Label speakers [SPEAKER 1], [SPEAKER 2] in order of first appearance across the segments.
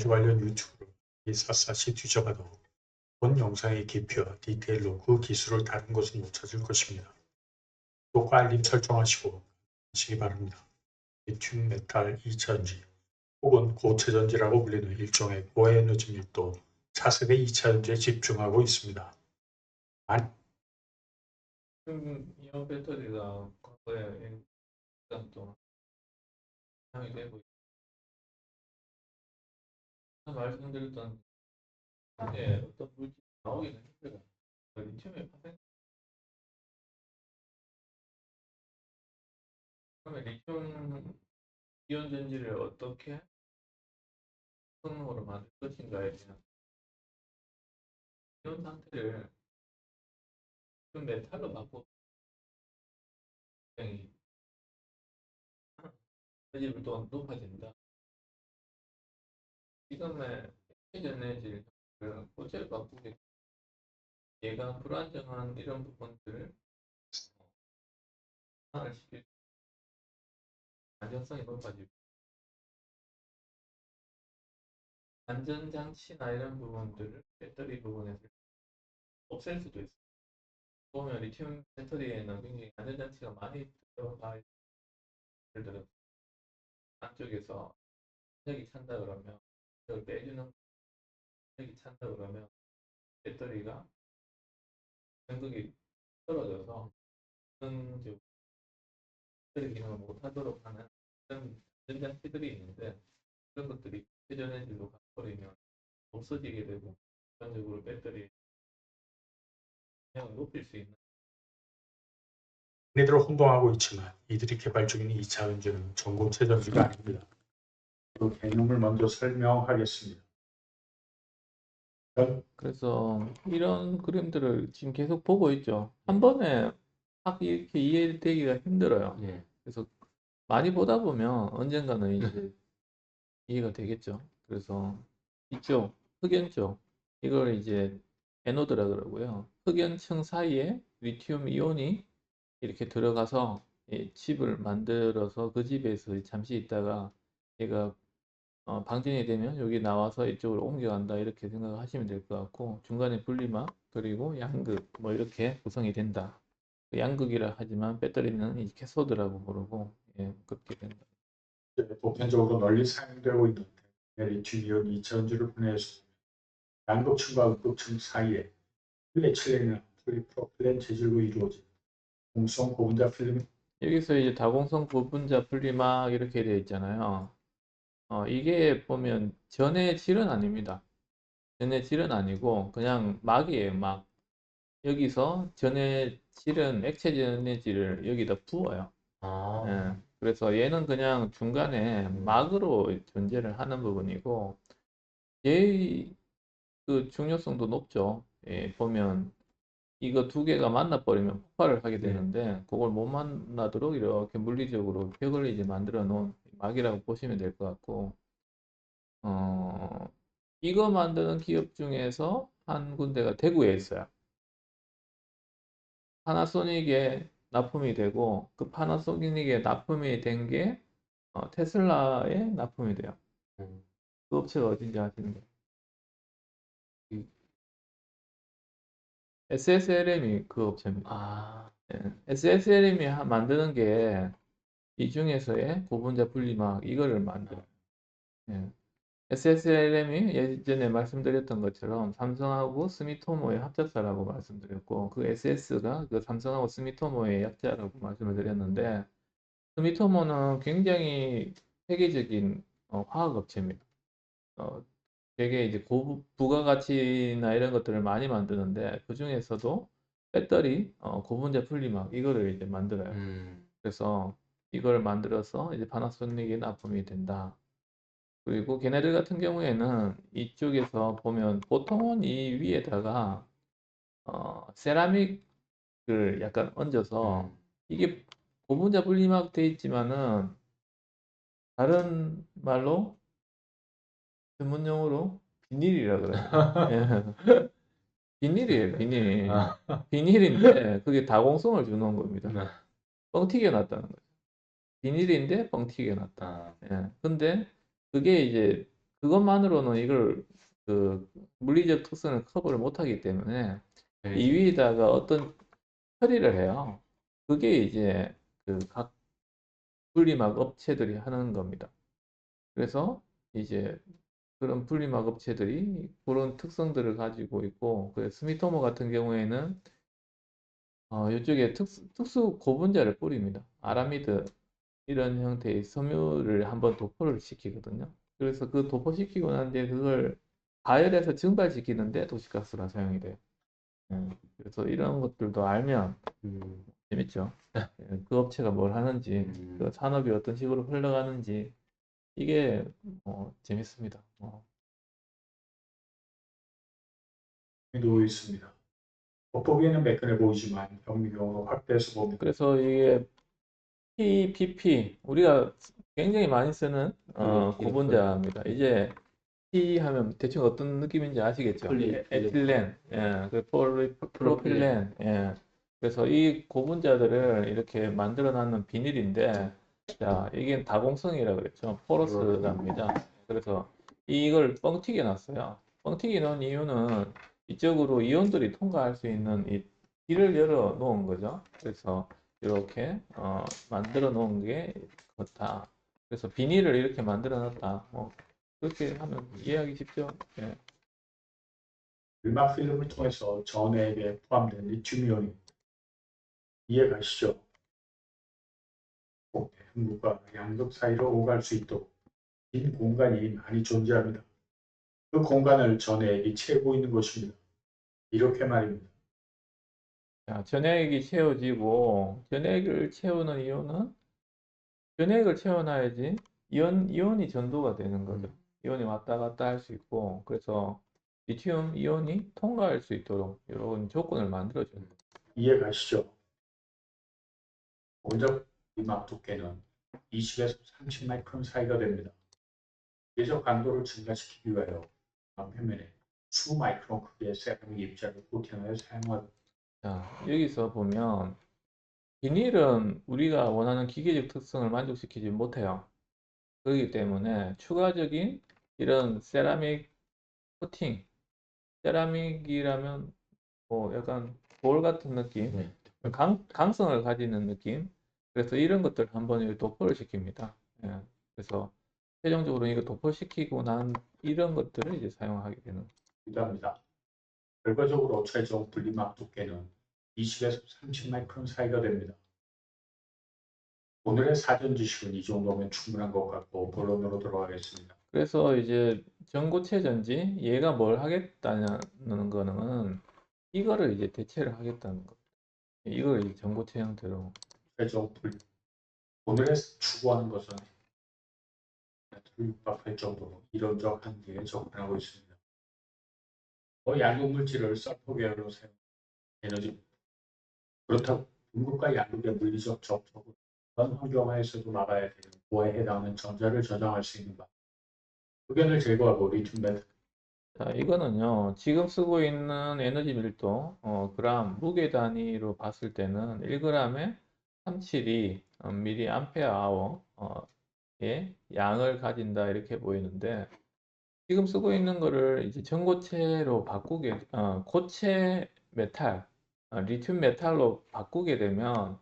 [SPEAKER 1] 전지 관련 유튜브를 샅샅이 뒤져봐도 본 영상의 깊이와 디테일로 그 기술을 다룬 것은 못 찾을 것입니다. 구독과 알림 설정하시고 하시기 바랍니다. 리튬 메탈 2차전지 혹은 고체전지라고 불리는 일종의 고에너지 밀도 차세대 2차전지에 집중하고 있습니다.
[SPEAKER 2] 이온 배터리가 과거에 시간 동안 사용이 되고 말씀드렸던 어떤 물질이 나오기는 힘들어요. 리튬의 파생. 그러면 리튬 이온 전지를 어떻게 성능으로 만들 것인가에 대한 이온 상태를 좀 메탈로 바꿔 굉장히 에너지 밀도가 높아진다. 지금의 에너지 고체를 바꾸게 얘가 불안정한 이런 부분들을 시킬 안정성이 높아지고 안전장치나 이런 부분들을 배터리 부분에서 없앨 수도 있어요. 보면 리튬 배터리에는 굉장히 안전장치가 많이 들어가 있어요. 예를 들어 안쪽에서 전력이 찬다 그러면 그걸 빼주는 전력이 찬다 그러면 배터리가 전극이 떨어져서 배터리 기능을 못하도록 하는 그런 안전장치들이 있는데 그런 것들이 회전해지로 가버리면 없어지게 되고 전적으로 배터리 그냥 높일 수 있는.
[SPEAKER 1] 흔히들 혼동하고 있지만 이들이 개발 중인 2차전지는 전고체 전지가 아닙니다. 그 개념을 먼저 설명하겠습니다.
[SPEAKER 2] 그래서 이런 그림들을 지금 계속 보고 있죠. 한 번에 딱 이렇게 이해되기가 힘들어요. 그래서 많이 보다 보면 언젠가는 이제 이해가 되겠죠. 그래서 이쪽 흑연 쪽 이걸 이제 에노드라 그러고요. 흑연층 사이에 리튬 이온이 이렇게 들어가서 칩을 만들어서 그 집에서 잠시 있다가 얘가 방전이 되면 여기 나와서 이쪽으로 옮겨간다 이렇게 생각하시면 될 것 같고 중간에 분리막 그리고 양극 뭐 이렇게 구성이 된다. 양극이라 하지만 배터리는 이 캐소드라고 부르고 그렇게 된다.
[SPEAKER 1] 보편적으로 널리 사용되고 있는 리튬 이온 2차전지를 분해해서 양극층과 극극층 사이에 폴리에틸렌이나 폴리프로필렌 재질로 이루어진 공성 고분자 필름.
[SPEAKER 2] 여기서 이제 다공성 고분자 분리막 이렇게 되어 있잖아요. 이게 보면 전해 질은 아닙니다. 전해 질은 아니고 그냥 막이에요, 막. 여기서 전해 질은 액체 전해질을 여기다 부어요. 그래서 얘는 그냥 중간에 막으로 존재를 하는 부분이고 얘의 그 중요성도 높죠. 보면 이거 두 개가 만나버리면 폭발을 하게 되는데 그걸 못 만나도록 이렇게 물리적으로 벽을 이제 만들어 놓은 막이라고 보시면 될 것 같고 이거 만드는 기업 중에서 한 군데가 대구에 있어요. 파나소닉에 납품이 되고 그 파나소닉에 납품이 된 게 테슬라에 납품이 돼요. 그 업체가 어딘지 아시는 거예요? SSLM이 그 업체입니다. SSLM이 만드는 게 이 중에서의 고분자 분리막 이거를 만들어요. SSLM이 예전에 말씀드렸던 것처럼 삼성하고 스미토모의 합작사라고 말씀드렸고 그 SS가 그 삼성하고 스미토모의 약자라고 말씀을 드렸는데 스미토모는 굉장히 세계적인 화학업체입니다. 되게 이제 부가가치나 이런 것들을 많이 만드는데 그 중에서도 배터리 고분자 분리막 이거를 이제 만들어요. 그래서 이걸 만들어서 이제 파나소닉에 납품이 된다. 그리고 걔네들 같은 경우에는 이쪽에서 보면 보통은 이 위에다가 세라믹을 약간 얹어서 이게 고분자 분리막 돼 있지만은 다른 말로 전문용어로 비닐이라 그래요. 예. 비닐이에요, 비닐. 비닐인데 그게 다공성을 주는 겁니다. 뻥튀겨 놨다는 거죠. 비닐인데 뻥튀겨 놨다. 근데 그게 이제 그것만으로는 이걸 그 물리적 특성을 커버를 못하기 때문에
[SPEAKER 3] 네.
[SPEAKER 2] 이 위에다가 어떤 처리를 해요. 그게 이제 그 각 분리막 업체들이 하는 겁니다. 그래서 이제 그런 분리막 업체들이 그런 특성들을 가지고 있고, 그 스미토모 같은 경우에는 이쪽에 특수 고분자를 뿌립니다. 아라미드 이런 형태의 섬유를 한번 도포를 시키거든요. 그래서 그 도포시키고 난 뒤에 그걸 가열해서 증발시키는데 도시가스가 사용이 돼요. 그래서 이런 것들도 알면 재밌죠. 그 업체가 뭘 하는지, 그 산업이 어떤 식으로 흘러가는지, 이게 재밌습니다.
[SPEAKER 1] 도 있습니다. 겉보기에는 매끈해 보이지만 경미경으로 확대해서 보면
[SPEAKER 2] 그래서 이게 PPP, 우리가 굉장히 많이 쓰는 고분자입니다. 이제 P 하면 대충 어떤 느낌인지 아시겠죠? 에틸렌, 그 프로필렌, 그래서 이 고분자들을 이렇게 만들어 놨는 비닐인데, 자, 이게 다공성이라 그랬죠. 포러스랍니다. 그래서 이걸 뻥튀겨 놨어요. 뻥튀겨 놓은 이유는 이쪽으로 이온들이 통과할 수 있는 이 길을 열어 놓은 거죠. 그래서 이렇게 만들어 놓은 게 그렇다. 그래서 비닐을 이렇게 만들어 놨다. 그렇게 하면 이해하기 쉽죠. 예.
[SPEAKER 1] 일막 필름을 통해서 전해액에 포함된 리튬이온이 이해가시죠? 핵무가 양극 사이로 오갈 수 있도록 빈 공간이 많이 존재합니다. 그 공간을 전해액이 채우고 있는 것입니다. 이렇게 말입니다.
[SPEAKER 2] 자, 전액이 채워지고, 전액을 채우는 이유는 전액을 채워놔야지 이온이 전도가 되는 거죠. 이온이 왔다 갔다 할 수 있고, 그래서 리튬 이온이 통과할 수 있도록 이런 조건을 만들어주는 거죠.
[SPEAKER 1] 이해가시죠? 원적 이막 두께는 20에서 30 마이크론 사이가 됩니다. 예적 강도를 증가시키기 위하여 표면에 수 마이크론 크기의 세라믹 입자를 코팅하여 사용하고
[SPEAKER 2] 자, 여기서 보면 비닐은 우리가 원하는 기계적 특성을 만족시키지 못해요. 그렇기 때문에 추가적인 이런 세라믹 코팅, 세라믹이라면 뭐 약간 돌 같은 느낌, 강성을 가지는 느낌. 그래서 이런 것들 한번 여기 도포를 시킵니다. 예. 그래서 최종적으로 이거 도포시키고 난 이런 것들을 이제 사용하게 되는
[SPEAKER 1] 합니다. 결과적으로 최종 분리막 두께는 20에서 30 마이크론 사이가 됩니다. 오늘의 사전 지식은 이 정도면 충분한 것 같고 본론으로 들어가겠습니다.
[SPEAKER 2] 그래서 이제 전고체 전지 얘가 뭘 하겠다는 거는 이거를 이제 대체를 하겠다는 거. 이걸 이제 전고체 형태로.
[SPEAKER 1] 최종 오늘의 추구하는 것은 육박할 정도로 이론적 한계에 접근하고 있습니다. 양극 물질을 서포 계열로 사용 에너지 그렇다고 중국과 양극의 물리적 접촉은 어떤 환경하에서도 막아야 되는 고에 해당하는 전자를 저장할 수 있는 바. 흑연을 제거하고 리튬 배터리
[SPEAKER 2] 자, 이거는요, 지금 쓰고 있는 에너지 밀도, 그램, 무게 단위로 봤을 때는 1g에 372 mAh의 양을 가진다 이렇게 보이는데, 지금 쓰고 있는 거를 이제 전고체로 바꾸게, 고체 메탈, 리튬 메탈로 바꾸게 되면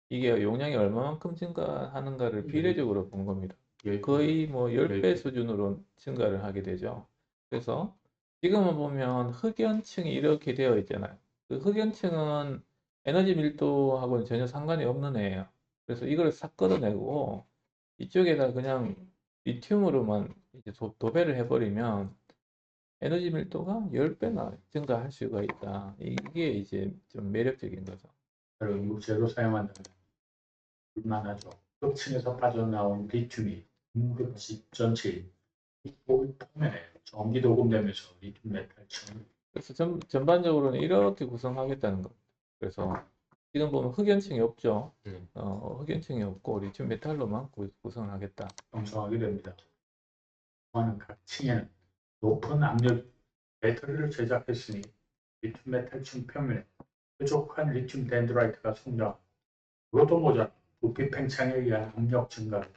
[SPEAKER 2] 이게 용량이 얼마만큼 증가하는가를 비례적으로 본 겁니다. 거의 뭐 10배 수준으로 증가를 하게 되죠. 그래서 지금은 보면 흑연층이 이렇게 되어 있잖아요. 그 흑연층은 에너지 밀도하고는 전혀 상관이 없는 애예요. 그래서 이걸 싹 걷어내고 이쪽에다 그냥 리튬으로만 이제 도배를 해버리면 에너지 밀도가 10배나 증가할 수가 있다. 이게 이제 좀 매력적인 거죠.
[SPEAKER 1] 응급제로 사용한다면 불만하죠. 흑층에서 빠져나온 리튬이 응급집 전체인 표면에 전기 도금되면서 리튬 메탈층을
[SPEAKER 2] 그래서 전반적으로는 이렇게 구성하겠다는 겁니다. 그래서 지금 보면 흑연층이 없죠. 흑연층이 없고 리튬 메탈로만 구성을 하겠다.
[SPEAKER 1] 형성하게 됩니다. 하는 각 층에는 높은 압력 배터리를 제작했으니 리튬 메탈층 표면에 뾰족한 리튬 덴드라이트가 성장. 그것도 모자라 부피 팽창에 의한 압력 증가로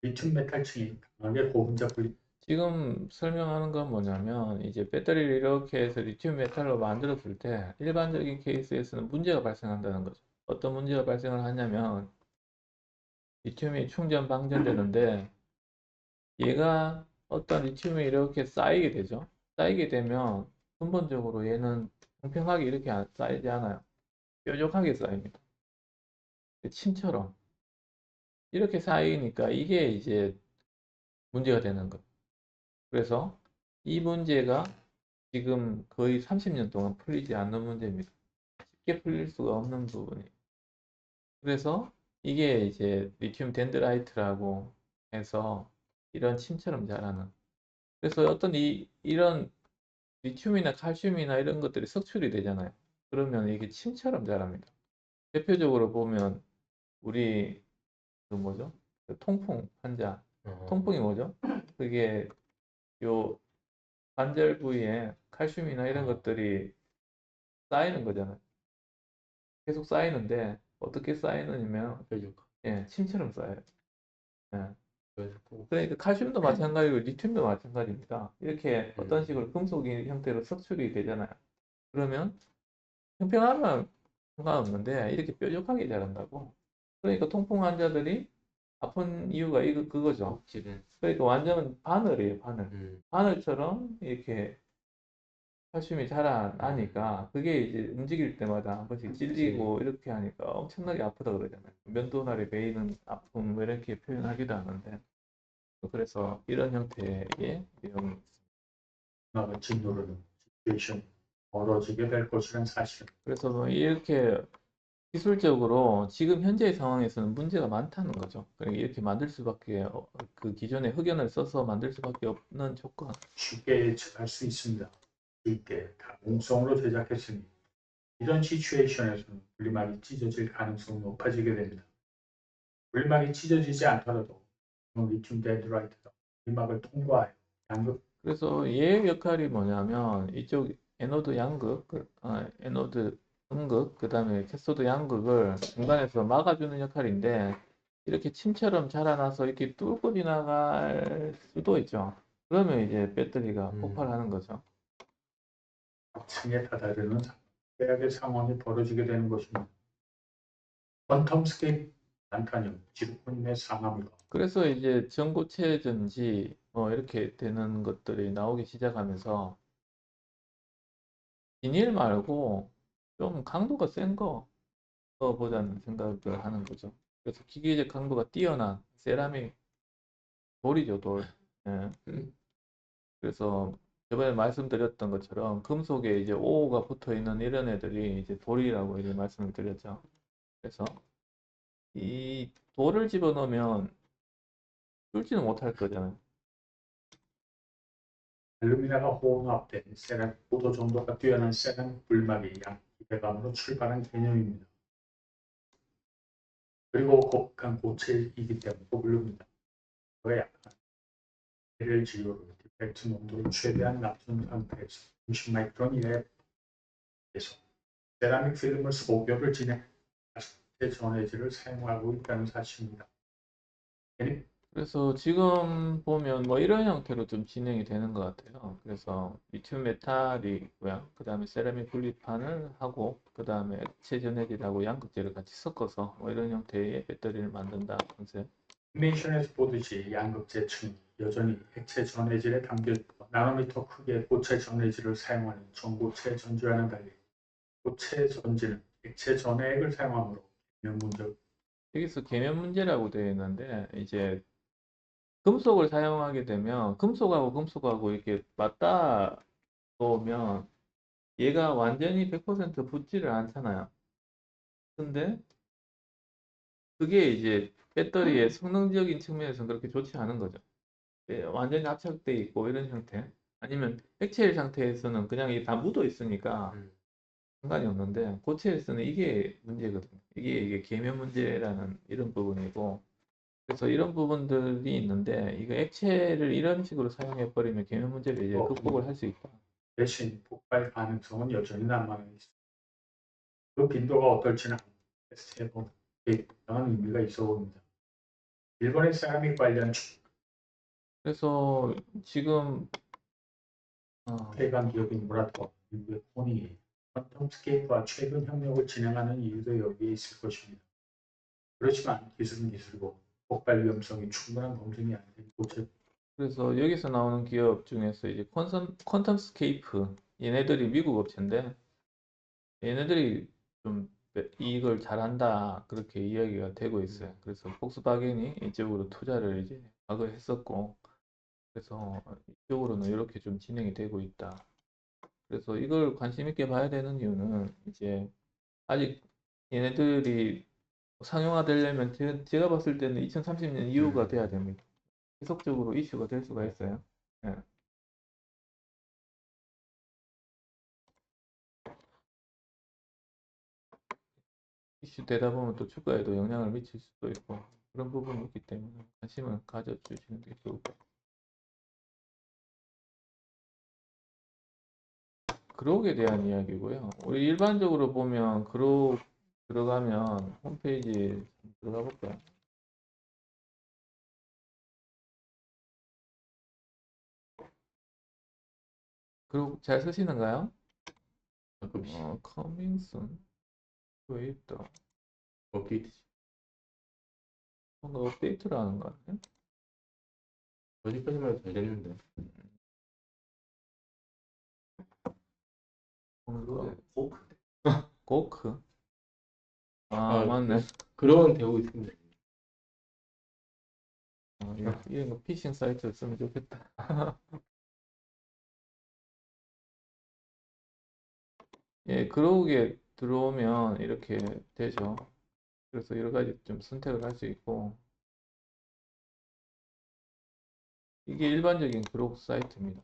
[SPEAKER 1] 리튬 메탈층이 강하게 고분자 분리
[SPEAKER 2] 지금 설명하는 건 뭐냐면 이제 배터리를 이렇게 해서 리튬 메탈로 만들었을 때 일반적인 케이스에서는 문제가 발생한다는 거죠. 어떤 문제가 발생을 하냐면 리튬이 충전 방전되는데 얘가 어떤 리튬이 이렇게 쌓이게 되죠. 쌓이게 되면 근본적으로 얘는 평평하게 이렇게 쌓이지 않아요. 뾰족하게 쌓입니다. 침처럼 이렇게 쌓이니까 이게 이제 문제가 되는 거예요. 그래서 이 문제가 지금 거의 30년 동안 풀리지 않는 문제입니다. 쉽게 풀릴 수가 없는 부분이에요. 그래서 이게 이제 리튬 덴드라이트라고 해서 이런 침처럼 자라는. 그래서 어떤 이런 리튬이나 칼슘이나 이런 것들이 석출이 되잖아요. 그러면 이게 침처럼 자랍니다. 대표적으로 보면 우리 그 뭐죠? 그 통풍 환자. 통풍이 뭐죠? 그게 요 관절 부위에 칼슘이나 이런 것들이 쌓이는 거잖아요. 계속 쌓이는데 어떻게 쌓이느냐면 예, 침처럼 쌓여요. 예. 그러니까 칼슘도 마찬가지고 리튬도 마찬가지입니다. 이렇게 어떤 식으로 금속이 형태로 석출이 되잖아요. 그러면 평평하면 상관없는데 이렇게 뾰족하게 자란다고. 그러니까 통풍 환자들이 아픈 이유가 그거죠. 그러니까 완전 바늘이에요, 바늘. 바늘처럼 이렇게 칼슘이 자라나니까 그게 이제 움직일 때마다 한 번씩 찔리고 이렇게 하니까 엄청나게 아프다 그러잖아요. 면도날에 베이는 아픔 뭐 이렇게 표현하기도 하는데 그래서 이런 형태의 내용이 있습니다.
[SPEAKER 1] 나가 진노를 시츄에이션 벌어지게 될 것이란 사실.
[SPEAKER 2] 그래서 뭐 이렇게 기술적으로 지금 현재의 상황에서는 문제가 많다는 거죠. 그러니까 이렇게 만들 수밖에 그 기존의 흑연을 써서 만들 수밖에 없는 조건.
[SPEAKER 1] 쉽게 예측할 수 있습니다. 이때 가공성으로 제작했으니 이런 시츄에이션에서는 분리막이 찢어질 가능성이 높아지게 됩니다. 분리막이 찢어지지 않더라도 리튬 덴드라이트가 분리막을 통과하여 양극
[SPEAKER 2] 그래서 얘의 역할이 뭐냐면 이쪽 에노드 양극, 에노드 음극, 그 다음에 캐소드 양극을 중간에서 막아주는 역할인데 이렇게 침처럼 자라나서 이렇게 뚫고 지나갈 수도 있죠. 그러면 이제 배터리가 폭발하는 거죠.
[SPEAKER 1] 층에 다다르는 최악의 상황이 벌어지게 되는 것입니다. 퀀텀 스케일 단탄형 지루군의 상함과
[SPEAKER 2] 그래서 이제 전고체 전지 뭐 이렇게 되는 것들이 나오기 시작하면서 비닐 말고 좀 강도가 센 거 보자는 생각을 하는 거죠. 그래서 기계적 강도가 뛰어난 세라믹 돌이죠, 돌. 예. 그래서 저번에 말씀드렸던 것처럼 금속에 이제 오가 붙어 있는 이런 애들이 이제 돌이라고 이제 말씀을 드렸죠. 그래서 이 돌을 집어넣으면 뚫지는 못할 거잖아요.
[SPEAKER 1] 알루미늄과 혼합된 세라믹 5도 정도가 뛰어난 세라믹 불막이 약 200암으로 출발한 개념입니다. 그리고 곱한 고체이기 때문에 부릅니다. 더 약한 를 지유로 디펙트 농도를 최대한 낮춘 상태에서 60마이크론 이하에서 세라믹 필름을 소교를 진행 가스대 전해질을 사용하고 있다는 사실입니다.
[SPEAKER 2] 그래서 지금 보면 뭐 이런 형태로 좀 진행이 되는 것 같아요. 그래서 리튬 메탈이 있고요. 그 다음에 세라믹 분리판을 하고, 그 다음에 액체 전해질하고 양극재를 같이 섞어서 뭐 이런 형태의 배터리를 만든다. 컨셉.
[SPEAKER 1] 애니메이션에서 보듯이 양극재층이 여전히 액체 전해질에 담겨 있고 나노미터 크기의 고체 전해질을 사용하는 전고체 전지와는 달리 고체 전지는 액체 전해액을 사용하므로 이런 문제가
[SPEAKER 2] 여기서 계면 문제라고 되어 있는데, 이제 금속을 사용하게 되면 금속하고 금속하고 이렇게 맞닿아 놓으면 얘가 완전히 100% 붙지를 않잖아요. 근데 그게 이제 배터리의 성능적인 측면에서는 그렇게 좋지 않은 거죠. 완전히 압착돼 있고 이런 형태. 아니면 액체일 상태에서는 그냥 이게 다 묻어 있으니까 상관이 없는데 고체에서는 이게 문제거든요. 이게 계면 문제라는 이런 부분이고. 그래서 이런 부분들이 있는데 이거 액체를 이런 식으로 사용해 버리면 계면 문제를 이제 극복을 할 수 있다.
[SPEAKER 1] 대신 폭발 가능성은 여전히 남아 있습니다. 그 빈도가 어떨지는 테스트해본 게 상당한 의미가 있어 봅니다. 일본의 세라믹 관련
[SPEAKER 2] 그래서 지금
[SPEAKER 1] 해당 기업인 모라토, 미국의 코니, 퀀텀스케이프와 최근 협력을 진행하는 이유도 여기에 있을 것입니다. 그렇지만 기술은 기술이고 폭발 위험성이 충분한 검증이 안 된 고체.
[SPEAKER 2] 그래서 여기서 나오는 기업 중에서 이제 퀀텀스케이프 얘네들이 미국 업체인데 얘네들이 좀 이걸 잘한다 그렇게 이야기가 되고 있어요. 그래서 폭스바겐이 이쪽으로 투자를 이제 과거에 했었고 그래서 이쪽으로는 이렇게 좀 진행이 되고 있다. 그래서 이걸 관심 있게 봐야 되는 이유는 이제 아직 얘네들이 상용화되려면 제가 봤을 때는 2030년 이후가 돼야 됩니다. 계속적으로 이슈가 될 수가 있어요. 예. 이슈 되다 보면 또 주가에도 영향을 미칠 수도 있고 그런 부분이 있기 때문에 관심을 가져주시는 게 좋을 것 같아요. 그록에 대한 이야기고요. 우리 일반적으로 보면 그록 들어가면 홈페이지 들어가 볼까요? 그록 잘 쓰시는가요? coming soon. 왜 있다?
[SPEAKER 3] 업데이트.
[SPEAKER 2] 뭔가 업데이트를 하는 거 같네.
[SPEAKER 3] 어디까지만 해도 잘 됐는데.
[SPEAKER 2] 뭔가
[SPEAKER 3] 꼭
[SPEAKER 2] 고크.
[SPEAKER 3] 아,
[SPEAKER 2] 맞네.
[SPEAKER 3] 그런 되고 있습니다.
[SPEAKER 2] 이런 거 피싱 사이트 쓰면 좋겠다. 예, 그러게 들어오면 이렇게 되죠. 그래서 여러 가지 좀 선택을 할 수 있고 이게 일반적인 그록 사이트입니다.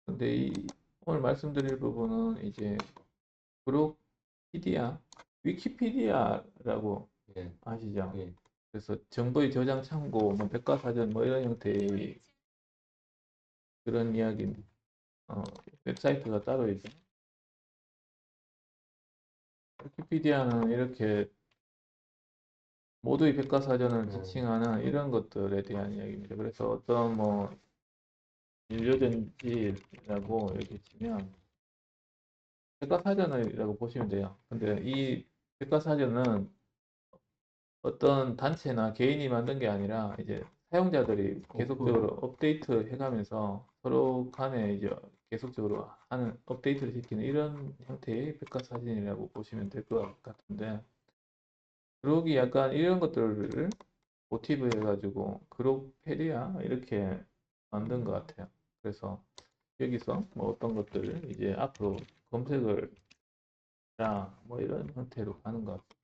[SPEAKER 2] 근데 오늘 말씀드릴 부분은 이제 그록피디아, 위키피디아라고
[SPEAKER 3] 예.
[SPEAKER 2] 아시죠?
[SPEAKER 3] 예.
[SPEAKER 2] 그래서 정보의 저장 창고, 뭐 백과사전 뭐 이런 형태의 그런 이야기 웹사이트가 따로 있죠. 위키피디아는 이렇게 모두의 백과사전을 지칭하는 이런 것들에 대한 이야기입니다. 그래서 어떤 뭐 인류전지라고 이렇게 치면 백과사전이라고 보시면 돼요. 근데 이 백과사전은 어떤 단체나 개인이 만든 게 아니라 이제 사용자들이 계속적으로 업데이트 해가면서 서로 간에 이제 계속적으로 하는 업데이트를 시키는 이런 형태의 백과사전이라고 보시면 될 것 같은데 그러기 약간 이런 것들을 모티브 해가지고 그룹페디아 이렇게 만든 것 같아요. 그래서 여기서 뭐 어떤 것들을 이제 앞으로 검색을 뭐 이런 형태로 가는 것 같아요.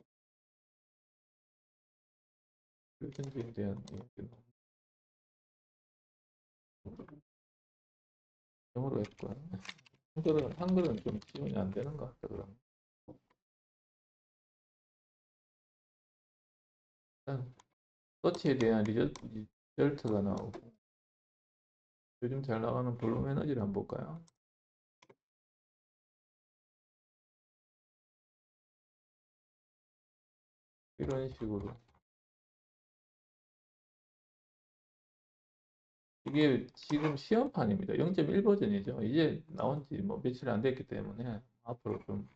[SPEAKER 2] 표준주의에 대한 이야기는 영어로 했고요. 한글은 좀 지원이 안 되는 것 같다 그러면. 일단 서치에 대한 리절트가 나오고 요즘 잘 나가는 블룸 에너지를 한번 볼까요? 이런 식으로 이게 지금 시험판입니다. 0.1 버전이죠. 이제 나온 지 뭐 며칠 안 됐기 때문에 앞으로 좀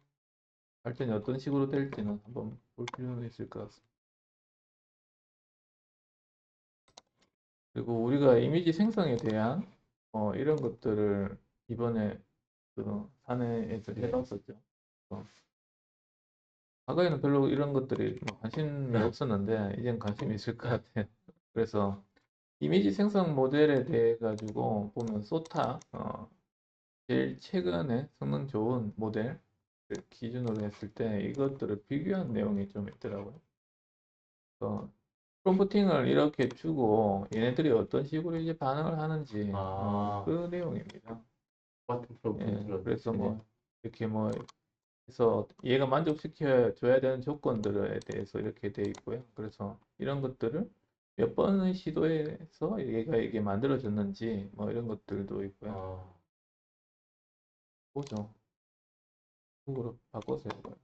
[SPEAKER 2] 발전이 어떤 식으로 될지는 한번 볼 필요는 있을 것 같습니다. 그리고 우리가 이미지 생성에 대한 이런 것들을 이번에 그 사내에서 해봤었죠. 과거에는 별로 이런 것들이 뭐 관심이 없었는데 이젠 관심이 있을 것 같아요. 그래서 이미지 생성 모델에 대해 가지고 보면 소타 제일 최근에 성능 좋은 모델 기준으로 했을 때 이것들을 비교한 내용이 좀 있더라고요. 그래서 프롬프팅을 이렇게 주고 얘네들이 어떤 식으로 이제 반응을 하는지 그 내용입니다. 그래서 뭐 이렇게 뭐 해서 얘가 만족시켜 줘야 되는 조건들에 대해서 이렇게 돼 있고요. 그래서 이런 것들을 몇 번의 시도해서 얘가 이게 만들어졌는지 뭐 이런 것들도 있고요. 보죠. 한국으로 바꿔서 해봐요.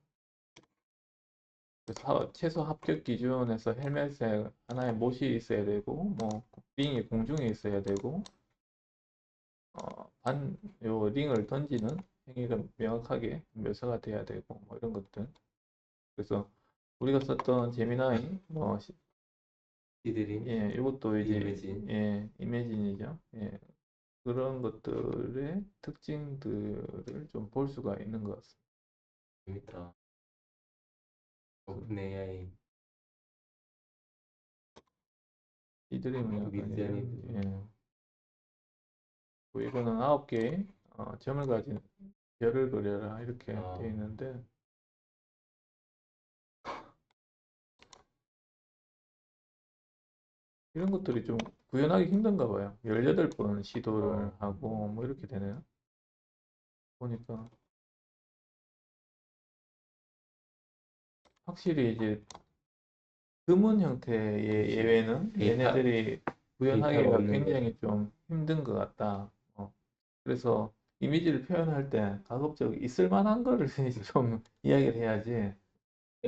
[SPEAKER 2] 그래서 최소 합격 기준에서 헬멧에 하나의 못이 있어야 되고, 뭐 링이 공중에 있어야 되고, 요 링을 던지는 행위가 명확하게 묘사가 돼야 되고, 뭐 이런 것들. 그래서 우리가 썼던 제미나이, 뭐
[SPEAKER 3] 시드링,
[SPEAKER 2] 예, 이것도 이제
[SPEAKER 3] 이미진.
[SPEAKER 2] 예, 이미진이죠. 예, 그런 것들의 특징들을 좀 볼 수가 있는 것 같습니다.
[SPEAKER 3] 재밌다. 오픈 AI.
[SPEAKER 2] 이드림은 약간
[SPEAKER 3] 미디어니드.
[SPEAKER 2] 예. 이거는 9개의 점을 가진 별을 그려라 이렇게 되어 있는데 이런 것들이 좀 구현하기 힘든가 봐요. 18번 시도를 하고 뭐 이렇게 되네요. 보니까 확실히 이제 드문 형태의 예외는 얘네들이 구현하기가 굉장히 좀 힘든 것 같다. 그래서 이미지를 표현할 때 가급적 있을 만한 거를 좀 이야기를 해야지.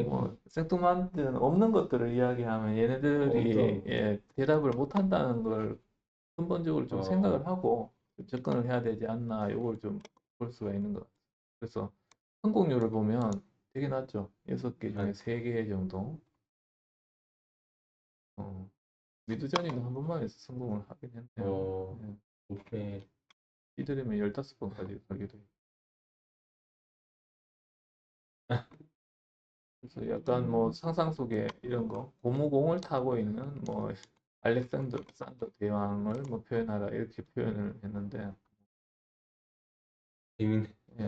[SPEAKER 2] 뭐 생뚱맞은 없는 것들을 이야기하면 얘네들이 예, 대답을 못 한다는 걸 근본적으로 좀 생각을 하고 좀 접근을 해야 되지 않나 이걸 좀 볼 수가 있는 것 같아요. 그래서 성공률을 보면 되게 낮죠. 6개 중에 3개 정도. 미드저니는 한 번만 해서 성공을 하긴 했네요. 예.
[SPEAKER 3] 오케이.
[SPEAKER 2] 이들이면 15번까지 가기도 해요. 그래서 약간 뭐 상상 속에 이런 거 고무공을 타고 있는 뭐 알렉산더 산더 대왕을 뭐 표현하라 이렇게 표현을 했는데
[SPEAKER 3] 재밌네.
[SPEAKER 2] 예,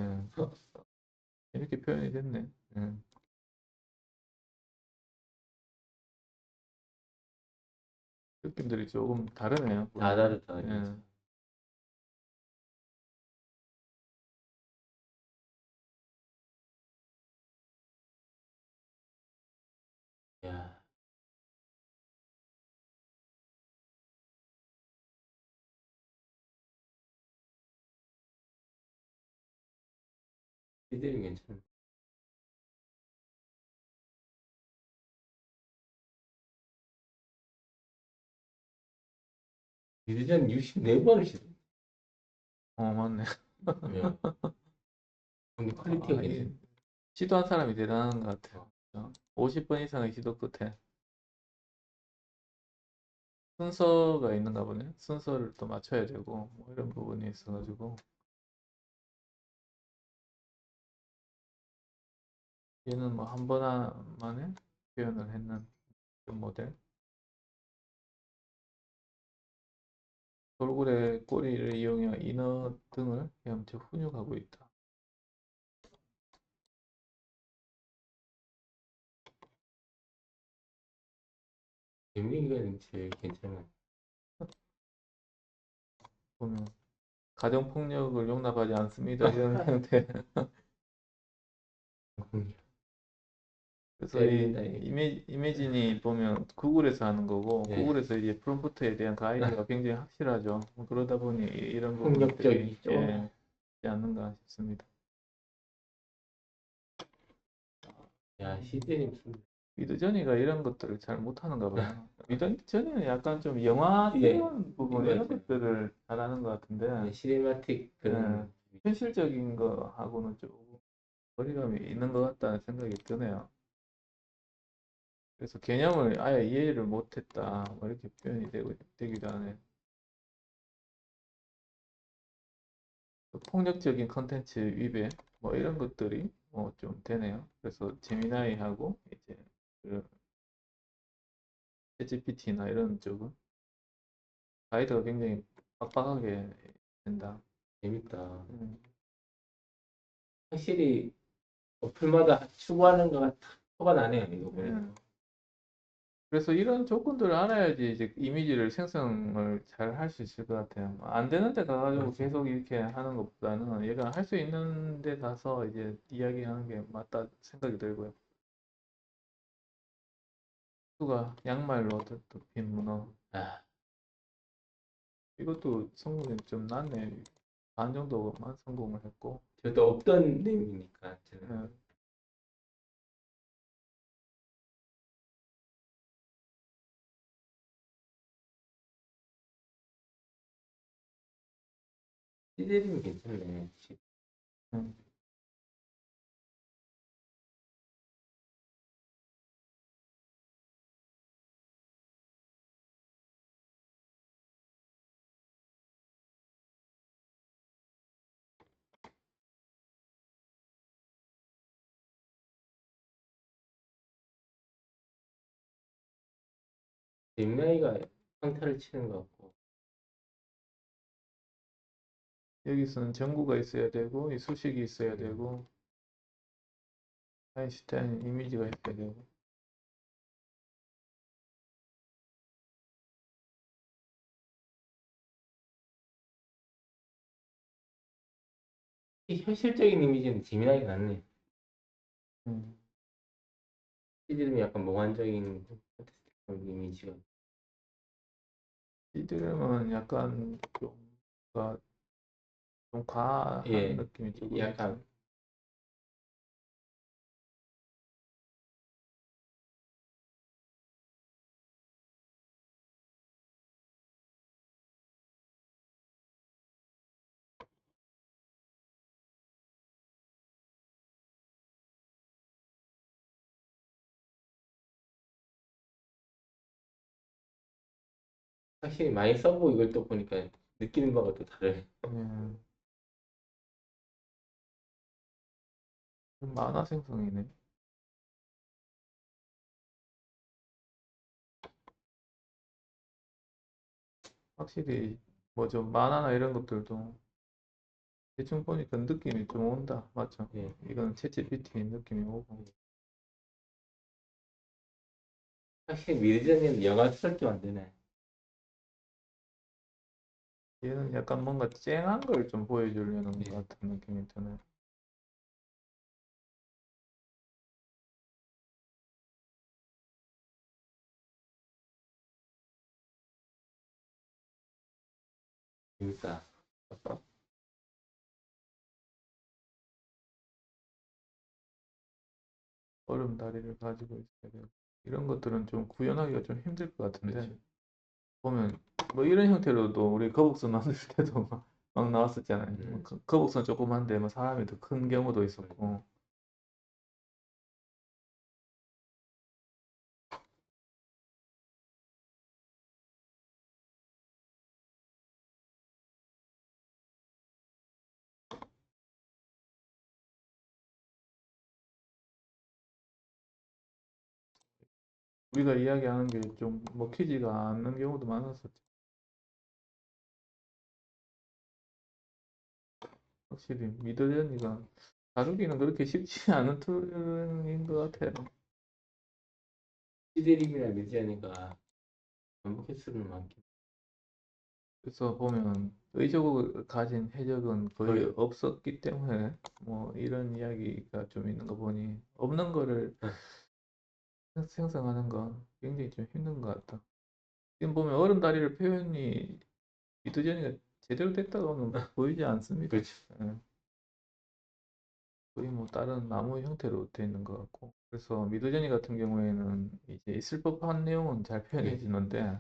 [SPEAKER 2] 이렇게 표현이 됐네. 예. 느낌들이 조금 다르네요.
[SPEAKER 3] 다 다르다.
[SPEAKER 2] 예.
[SPEAKER 3] 야, 시드링 괜찮네. 미드전 64번을 시도.
[SPEAKER 2] 맞네.
[SPEAKER 3] 근데 퀄리티가
[SPEAKER 2] 아,
[SPEAKER 3] 괜찮네.
[SPEAKER 2] 시도한 사람이 대단한 것 같아요. 50번 이상의 시도 끝에 순서가 있는가 보네. 순서를 또 맞춰야 되고 뭐 이런 부분이 있어가지고 얘는 뭐 한 번 만에 표현을 했는 그런 모델. 돌고래 꼬리를 이용해 인어 등을 헤엄쳐 훈육하고 있다.
[SPEAKER 3] 재밌는 게 제일 괜찮아.
[SPEAKER 2] 보면 가정폭력을 용납하지 않습니다. 이런 형태. 그래서 이
[SPEAKER 3] 때린다, 이게.
[SPEAKER 2] 이미진이 보면 구글에서 하는 거고
[SPEAKER 3] 예.
[SPEAKER 2] 구글에서 이제 프롬프트에 대한 가이드가 굉장히 확실하죠. 그러다 보니 이런 부분들이
[SPEAKER 3] 폭력적이죠.
[SPEAKER 2] 예, 있지 않는가 싶습니다.
[SPEAKER 3] 야, 시드링
[SPEAKER 2] 미드저니가 이런 것들을 잘 못하는가 봐요. 미드저니는 약간 좀 영화
[SPEAKER 3] 예,
[SPEAKER 2] 표현 부분
[SPEAKER 3] 이거
[SPEAKER 2] 이런
[SPEAKER 3] 같아요.
[SPEAKER 2] 것들을 잘하는 것 같은데
[SPEAKER 3] 시네마틱 그런.
[SPEAKER 2] 현실적인 거하고는 조금 거리감이 있는 것 같다는 생각이 드네요. 그래서 개념을 아예 이해를 못했다 뭐 이렇게 표현이 되기도 하네. 폭력적인 컨텐츠 위배 뭐 이런 것들이 좀 되네요. 그래서 제미나이하고 이제 그 챗GPT나 이런 쪽은 가이드가 굉장히 빡빡하게 된다.
[SPEAKER 3] 재밌다.
[SPEAKER 2] 음,
[SPEAKER 3] 확실히 어플마다 추구하는 거가 딱 표가 나네요. 이거
[SPEAKER 2] 예.
[SPEAKER 3] 보니까.
[SPEAKER 2] 그래서 이런 조건들을 알아야지 이제 이미지를 생성을 잘 할 수 있을 것 같아요. 안 되는 데 가가지고
[SPEAKER 3] 맞아.
[SPEAKER 2] 계속 이렇게 하는 것보다는 얘가 할 수 있는 데 가서 이제 이야기하는 게 맞다 생각이 들고요. 수가 양말로 덮인 문어.
[SPEAKER 3] 아,
[SPEAKER 2] 이것도 성공이 좀 낮네. 반 정도만 성공을 했고.
[SPEAKER 3] 저도 없던 내용이니까 저는
[SPEAKER 2] 예.
[SPEAKER 3] 시대리면 괜찮네.
[SPEAKER 2] 음.
[SPEAKER 3] 잼나이가 평타를 치는 것 같고.
[SPEAKER 2] 여기서는 전구가 있어야 되고 이 수식이 있어야 되고 아인슈타인 이미지가 있어야 되고
[SPEAKER 3] 이 현실적인 이미지는 재미나게 낫네.
[SPEAKER 2] 음.
[SPEAKER 3] 시대리면 약간 몽환적인 이미지가.
[SPEAKER 2] 이들은 약간 좀 과한
[SPEAKER 3] 예,
[SPEAKER 2] 느낌이 조금
[SPEAKER 3] 약간
[SPEAKER 2] 있죠.
[SPEAKER 3] 확실히 많이 써보고 이걸 또 보니까 느끼는 바가 또 다르네.
[SPEAKER 2] 예. 좀 만화 생성이네. 확실히 뭐 좀 만화나 이런 것들도 대충 보니까 느낌이 좀 온다. 맞죠?
[SPEAKER 3] 예.
[SPEAKER 2] 이건 챗GPT 느낌이 오고
[SPEAKER 3] 확실히 미드저니는 영화스럽게 만드네.
[SPEAKER 2] 얘는 약간 뭔가 쨍한 걸 좀 보여주려는 것 같은 느낌이 드네.
[SPEAKER 3] 재밌다.
[SPEAKER 2] 얼음 다리를 가지고 있어야 되고 이런 것들은 좀 구현하기가 좀 힘들 것 같은데
[SPEAKER 3] 그렇죠.
[SPEAKER 2] 보면 뭐 이런 형태로도 우리 거북선 만들 때도 막 나왔었잖아요. 뭐 거북선 조그만데 뭐 사람이 더 큰 경우도 있었고 우리가 이야기하는 게 좀 먹히지가 않는 경우도 많았었죠. 확실히 미드저니가 다루기는 그렇게 쉽지 않은 툴인 것 같아요.
[SPEAKER 3] 시대림이나 미드저니가 반복 횟수는 많긴.
[SPEAKER 2] 그래서 보면 의적을 가진 해적은 거의
[SPEAKER 3] 거의.
[SPEAKER 2] 없었기 때문에 뭐 이런 이야기가 좀 있는 거 보니 없는 거를
[SPEAKER 3] 네.
[SPEAKER 2] 생성하는 건 굉장히 좀 힘든 것 같다. 지금 보면 얼음다리를 표현이 미드저니가 제대로 됐다고는 보이지 않습니다.
[SPEAKER 3] 그렇죠.
[SPEAKER 2] 예. 거의 뭐 다른 나무 형태로 되어 있는 것 같고 그래서 미드저니 같은 경우에는 이제 있을 법한 내용은 잘 표현해 주는데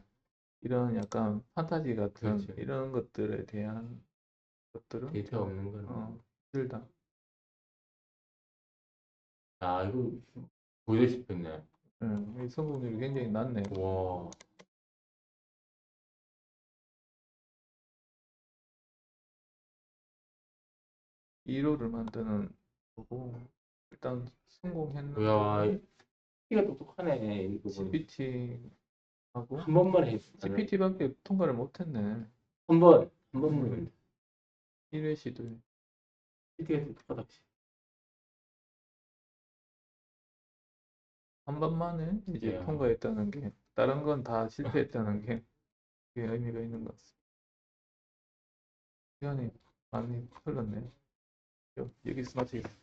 [SPEAKER 2] 이런 약간 판타지 같은
[SPEAKER 3] 그렇죠.
[SPEAKER 2] 이런 것들에 대한 것들은
[SPEAKER 3] 데이터
[SPEAKER 2] 좀
[SPEAKER 3] 없는 거는.
[SPEAKER 2] 힘들다.
[SPEAKER 3] 아, 이거 보고 싶었네.
[SPEAKER 2] 이 성공률이 굉장히 낮네요.
[SPEAKER 3] 와.
[SPEAKER 2] 이로를 만드는 거고 일단 성공했는데
[SPEAKER 3] 야, 키가 똑똑하네. 이거 보니.
[SPEAKER 2] CPT하고
[SPEAKER 3] 한 번만 해.
[SPEAKER 2] CPT밖에 통과를 못했네.
[SPEAKER 3] 한 번만.
[SPEAKER 2] 1회 시도에.
[SPEAKER 3] PT가 똑똑하다.
[SPEAKER 2] 한 번만에 이제
[SPEAKER 3] 야.
[SPEAKER 2] 통과했다는 게 다른 건 다 실패했다는 게 그게 의미가 있는 것 같습니다. 시간이 많이 흘렀네요. 여기서 마치겠습니다.